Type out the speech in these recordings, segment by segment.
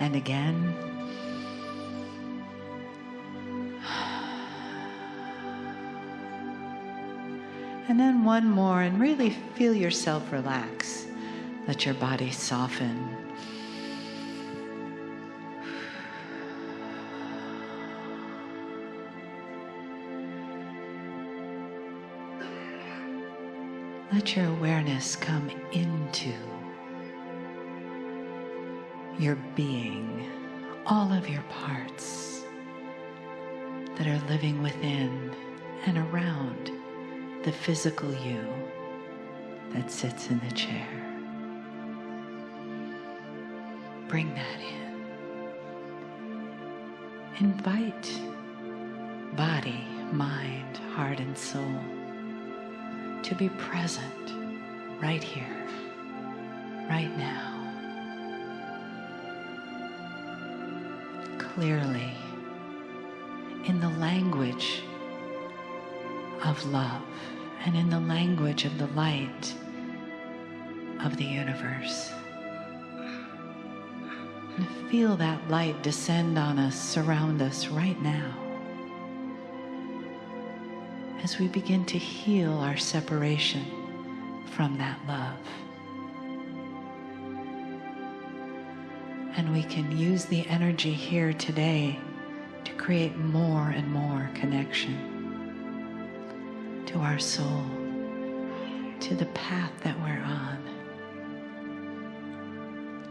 and again. And then one more, and really feel yourself relax. Let your body soften. Let your awareness come into your being, all of your parts that are living within and around the physical you that sits in the chair. Bring that in. Invite body, mind, heart, and soul to be present right here, right now. Clearly, in the language of love and in the language of the light of the universe. And feel that light descend on us, surround us right now, as we begin to heal our separation from that love. And we can use the energy here today to create more and more connection to our soul, to the path that we're on,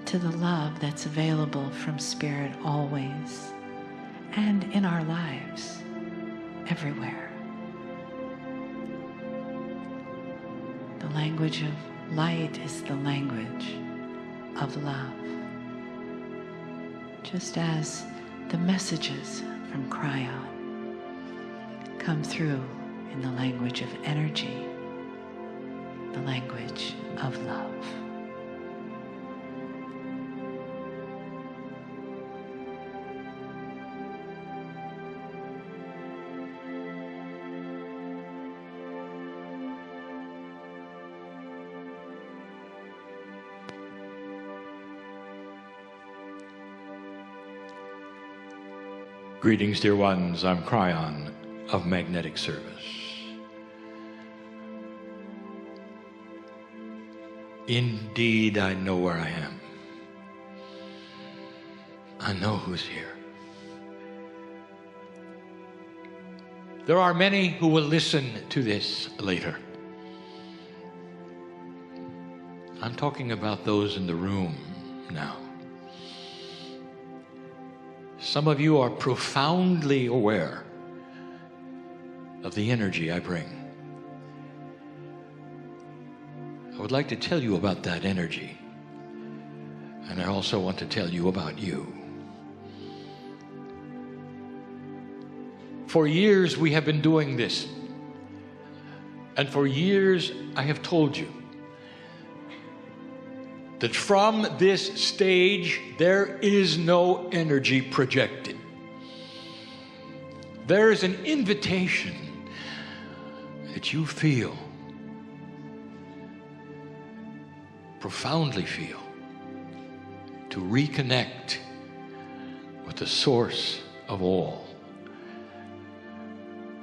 to the love that's available from Spirit always, and in our lives, everywhere. The language of light is the language of love. Just as the messages from Kryon come through in the language of energy, the language of love. Greetings, dear ones. I'm Kryon of Magnetic Service. Indeed, I know where I am. I know who's here. There are many who will listen to this later. I'm talking about those in the room now. Some of you are profoundly aware of the energy I bring. I would like to tell you about that energy, and I also want to tell you about you. For years we have been doing this, and for years I have told you that from this stage there is no energy projected. There is an invitation that you feel, profoundly feel, to reconnect with the source of all.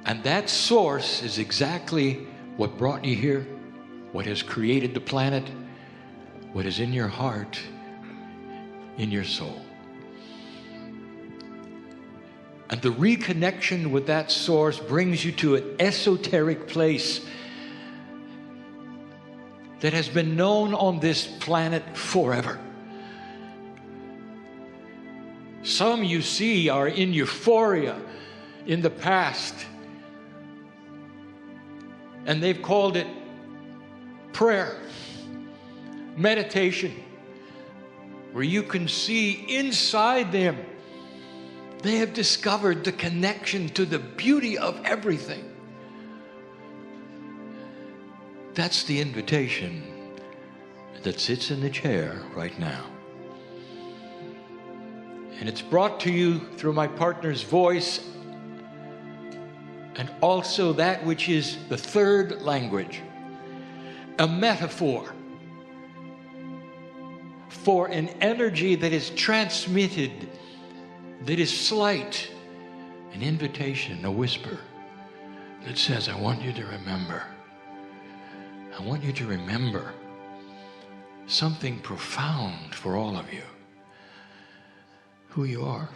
And that source is exactly what brought you here, what has created the planet, what is in your heart, in your soul. And the reconnection with that source brings you to an esoteric place that has been known on this planet forever. Some you see are in euphoria in the past, and they've called it prayer, meditation, where you can see inside them. They have discovered the connection to the beauty of everything. That's the invitation that sits in the chair right now. And it's brought to you through my partner's voice, and also that which is the third language, a metaphor for an energy that is transmitted, that is slight, an invitation, a whisper that says, I want you to remember. I want you to remember something profound for all of you. Who you are.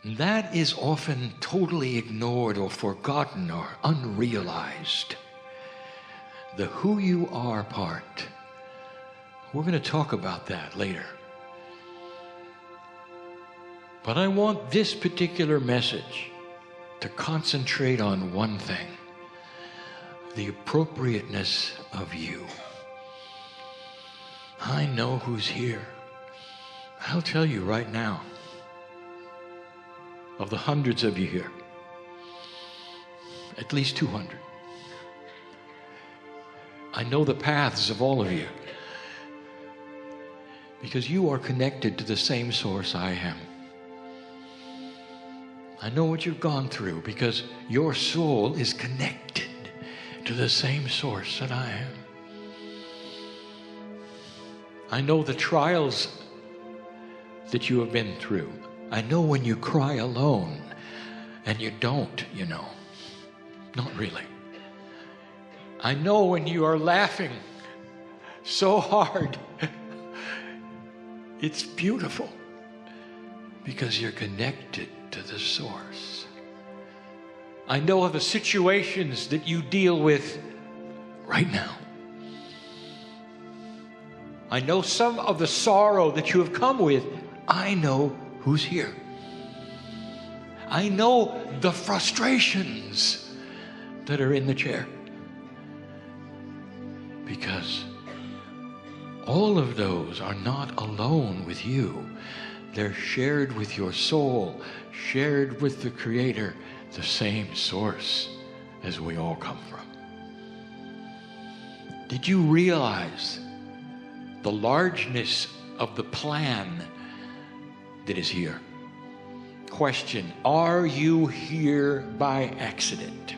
That is often totally ignored or forgotten or unrealized. The who you are part. We're going to talk about that later. But I want this particular message to concentrate on one thing: the appropriateness of you. I know who's here. I'll tell you right now, of the hundreds of you here, at least 200. I know the paths of all of you because you are connected to the same source I am. I know what you've gone through because your soul is connected to the same source that I am. I know the trials that you have been through. I know when you cry alone, and you don't, you know. Not really. I know when you are laughing so hard. It's beautiful because you're connected to the source. I know of the situations that you deal with right now. I know some of the sorrow that you have come with. I know who's here. I know the frustrations that are in the chair. Because all of those are not alone with you. They're shared with your soul, shared with the Creator, the same source as we all come from. Did you realize the largeness of the plan that is here? Question: are you here by accident?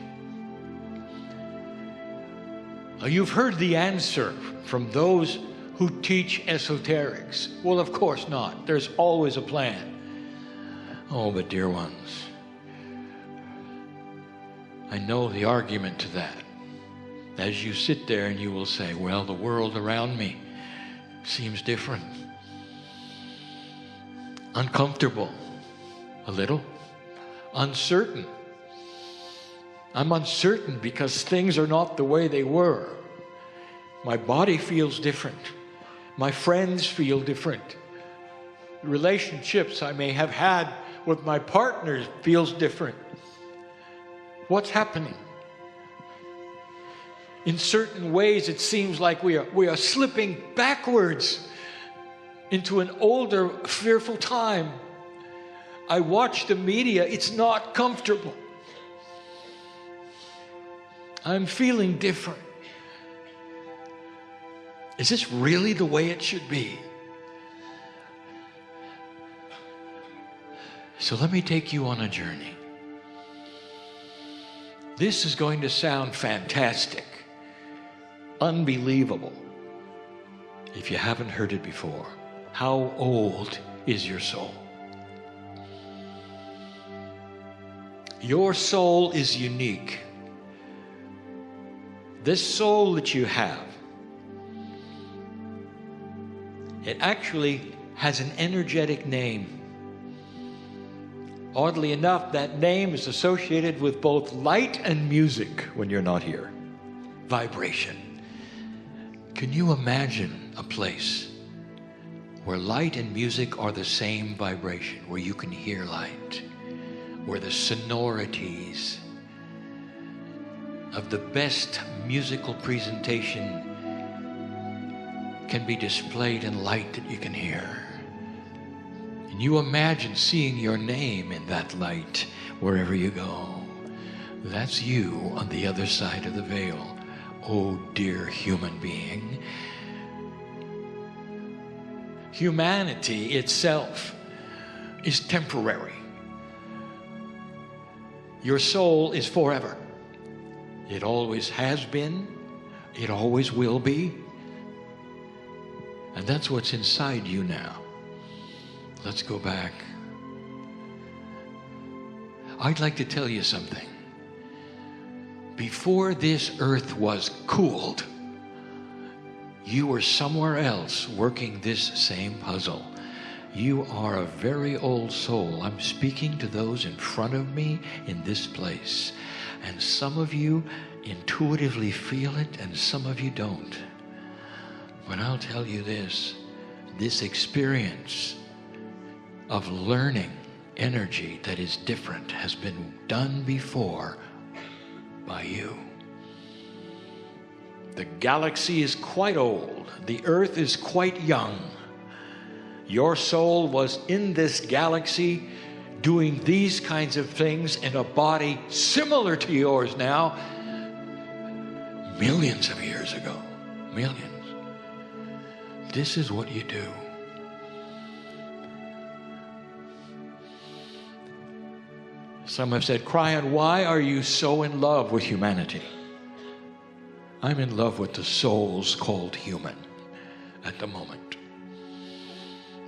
You've heard the answer from those who teach esoterics. Well, of course not. There's always a plan. Oh, but dear ones, I know the argument to that. As you sit there and you will say, well, the world around me seems different. Uncomfortable, a little. Uncertain. I'm uncertain because things are not the way they were. My body feels different. My friends feel different. The relationships I may have had with my partners feels different. What's happening? In certain ways, it seems like we are slipping backwards into an older, fearful time. I watch the media. It's not comfortable. I'm feeling different. Is this really the way it should be? So let me take you on a journey. This is going to sound fantastic, unbelievable, if you haven't heard it before. How old is your soul? Your soul is unique. This soul that you have, it actually has an energetic name. Oddly enough, that name is associated with both light and music when you're not here. Vibration. Can you imagine a place where light and music are the same vibration, where you can hear light, where the sonorities of the best musical presentation can be displayed in light that you can hear? And you imagine seeing your name in that light wherever you go. That's you on the other side of the veil. Oh, dear human being. Humanity itself is temporary. Your soul is forever. It always has been. It always will be. And that's what's inside you now. Let's go back. I'd like to tell you something. Before this earth was cooled, you were somewhere else working this same puzzle. You are a very old soul. I'm speaking to those in front of me in this place. And some of you intuitively feel it and some of you don't. But I'll tell you this experience of learning energy that is different has been done before by you. The galaxy is quite old. The earth is quite young. Your soul was in this galaxy doing these kinds of things in a body similar to yours now, millions of years ago. Millions. This is what you do. Some have said, Kryon, why are you so in love with humanity? I'm in love with the souls called human at the moment.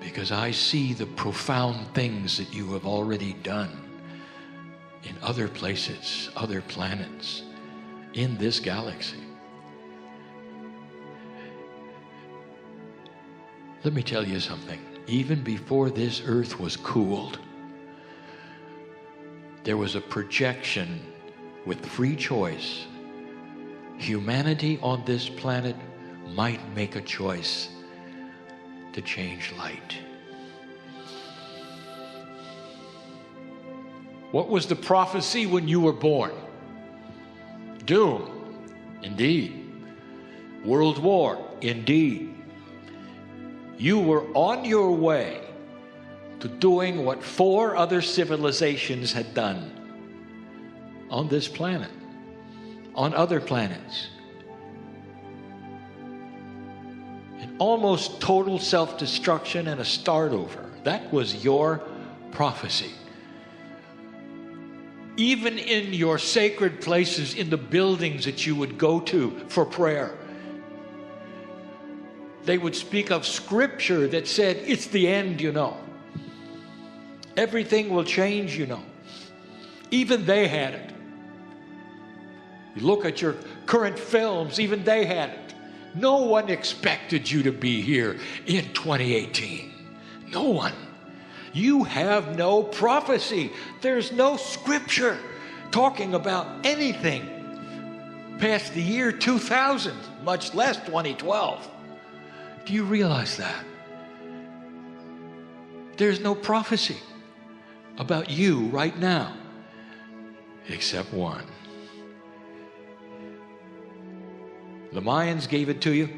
Because I see the profound things that you have already done in other places, other planets, in this galaxy. Let me tell you something. Even before this earth was cooled, there was a projection with free choice. Humanity on this planet might make a choice to change light. What was the prophecy when you were born? Doom, indeed. World war, indeed. You were on your way to doing what 4 other civilizations had done on this planet, on other planets. An almost total self-destruction and a start over. That was your prophecy. Even in your sacred places, in the buildings that you would go to for prayer, they would speak of scripture that said, it's the end, you know. Everything will change, you know. Even they had it. You look at your current films, even they had it. No one expected you to be here in 2018. No one. You have no prophecy. There's no scripture talking about anything past the year 2000, much less 2012. Do you realize that? There's no prophecy about you right now, except one. The Mayans gave it to you,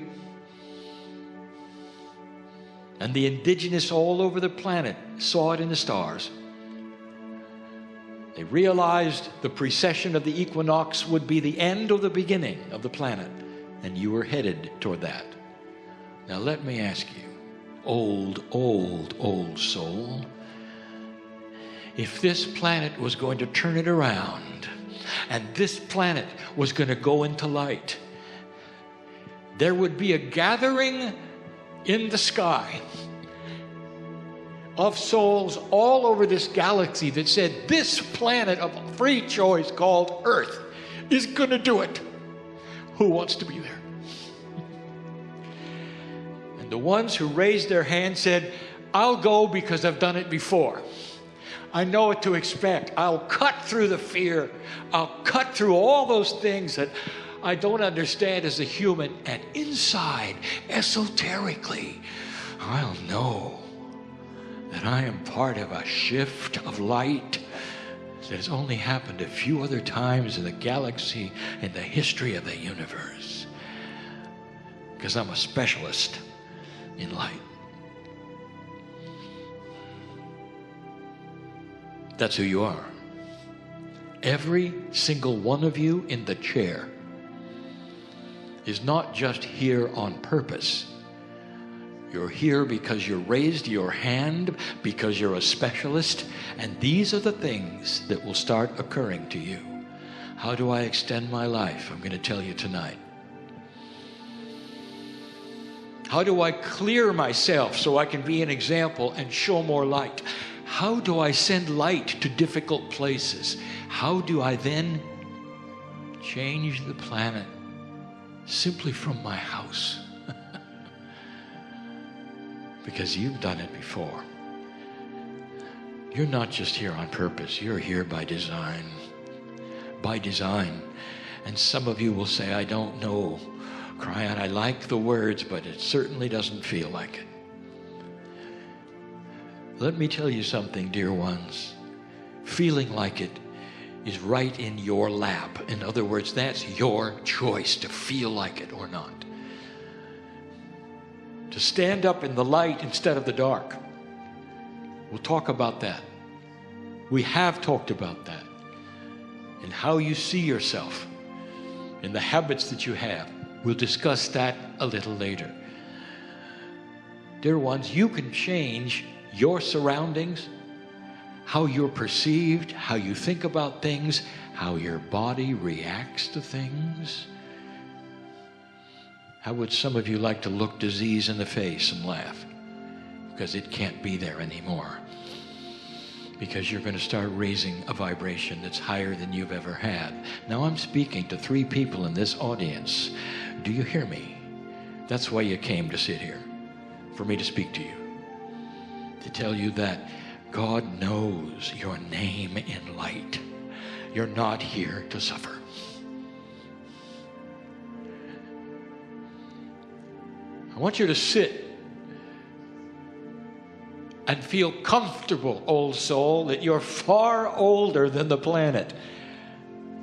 and the indigenous all over the planet saw it in the stars. They realized the precession of the equinox would be the end or the beginning of the planet, and you were headed toward that. Now let me ask you, old soul, if this planet was going to turn it around and this planet was going to go into light, there would be a gathering in the sky of souls all over this galaxy that said, this planet of free choice called Earth is going to do it. Who wants to be there? And the ones who raised their hand said, I'll go because I've done it before. I know what to expect. I'll cut through the fear. I'll cut through all those things that I don't understand as a human. And inside, esoterically, I'll know that I am part of a shift of light that has only happened a few other times in the galaxy, in the history of the universe. Because I'm a specialist in light. That's who you are. Every single one of you in the chair is not just here on purpose. You're here because you raised your hand, because you're a specialist, and these are the things that will start occurring to you. How do I extend my life? I'm going to tell you tonight. How do I clear myself so I can be an example and show more light? How do I send light to difficult places? How do I then change the planet simply from my house? Because you've done it before. You're not just here on purpose. You're here by design. By design. And some of you will say, I don't know, Kryon, I like the words, but it certainly doesn't feel like it. Let me tell you something, dear ones. Feeling like it is right in your lap. In other words, that's your choice to feel like it or not. To stand up in the light instead of the dark. We'll talk about that. We have talked about that. And how you see yourself. And the habits that you have. We'll discuss that a little later. Dear ones, you can change your surroundings, how you're perceived, how you think about things, how your body reacts to things. How would some of you like to look disease in the face and laugh? Because it can't be there anymore. Because you're going to start raising a vibration that's higher than you've ever had. Now I'm speaking to 3 people in this audience. Do you hear me? That's why you came to sit here, for me to speak to you. To tell you that God knows your name in light. You're not here to suffer. I want you to sit and feel comfortable, old soul, that you're far older than the planet,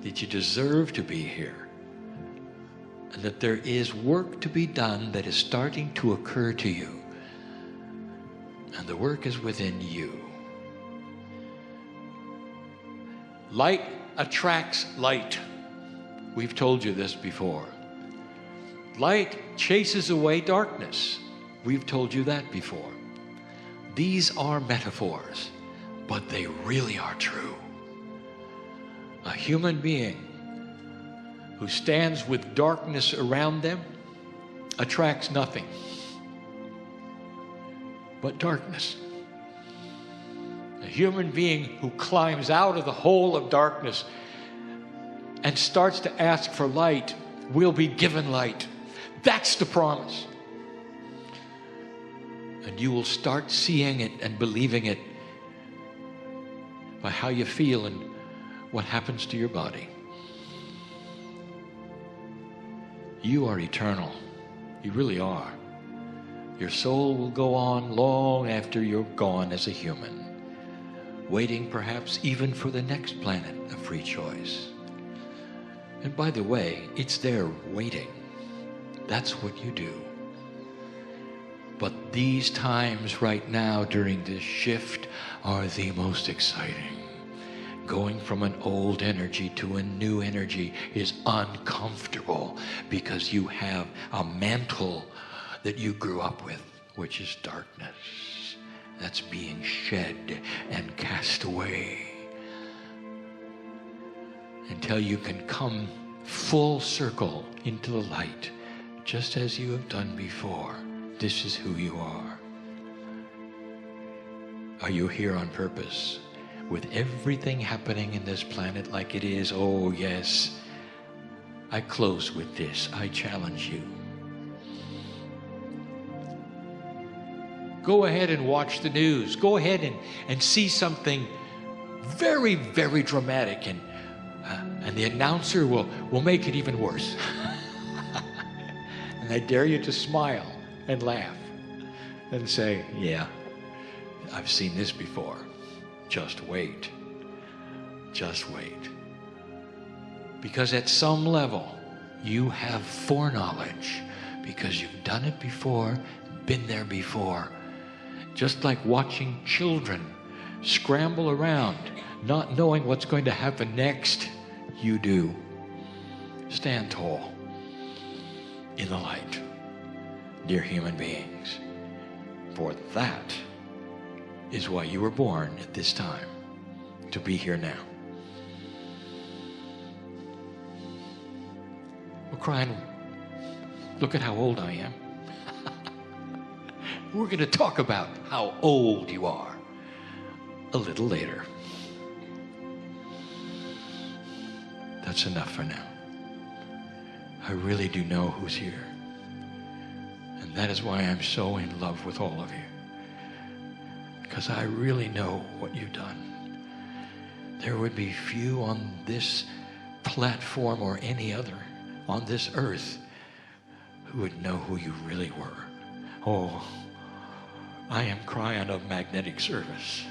that you deserve to be here, and that there is work to be done that is starting to occur to you. And the work is within you. Light attracts light. We've told you this before. Light chases away darkness. We've told you that before. These are metaphors, but they really are true. A human being who stands with darkness around them attracts nothing but darkness. A human being who climbs out of the hole of darkness and starts to ask for light will be given light. That's the promise. And you will start seeing it and believing it by how you feel and what happens to your body. You are eternal. You really are. Your soul will go on long after you're gone as a human, waiting perhaps even for the next planet of free choice. And by the way, it's there waiting. That's what you do. But these times right now during this shift are the most exciting. Going from an old energy to a new energy is uncomfortable because you have a mantle that you grew up with, which is darkness. That's being shed and cast away until you can come full circle into the light, just as you have done before. This is who you are. Are you here on purpose? With everything happening in this planet like it is, oh yes. I close with this. I challenge you. Go ahead and watch the news. Go ahead and see something very, very dramatic, and the announcer will make it even worse. And I dare you to smile and laugh and say, yeah, I've seen this before. Just wait. Just wait. Because at some level, you have foreknowledge because you've done it before, been there before. Just like watching children scramble around, not knowing what's going to happen next, you do. Stand tall in the light, dear human beings. For that is why you were born at this time, to be here now. Well, Kryon, look at how old I am. We're going to talk about how old you are a little later. That's enough for now. I really do know who's here. And that is why I'm so in love with all of you. Because I really know what you've done. There would be few on this platform or any other on this earth who would know who you really were. Oh, I am Kryon of magnetic service.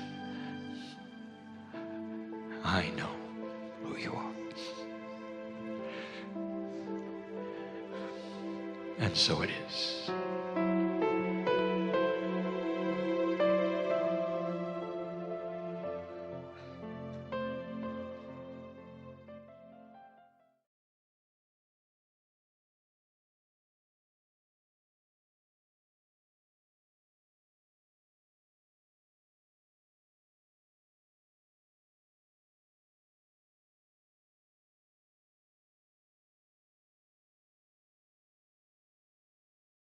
I know who you are. And so it is.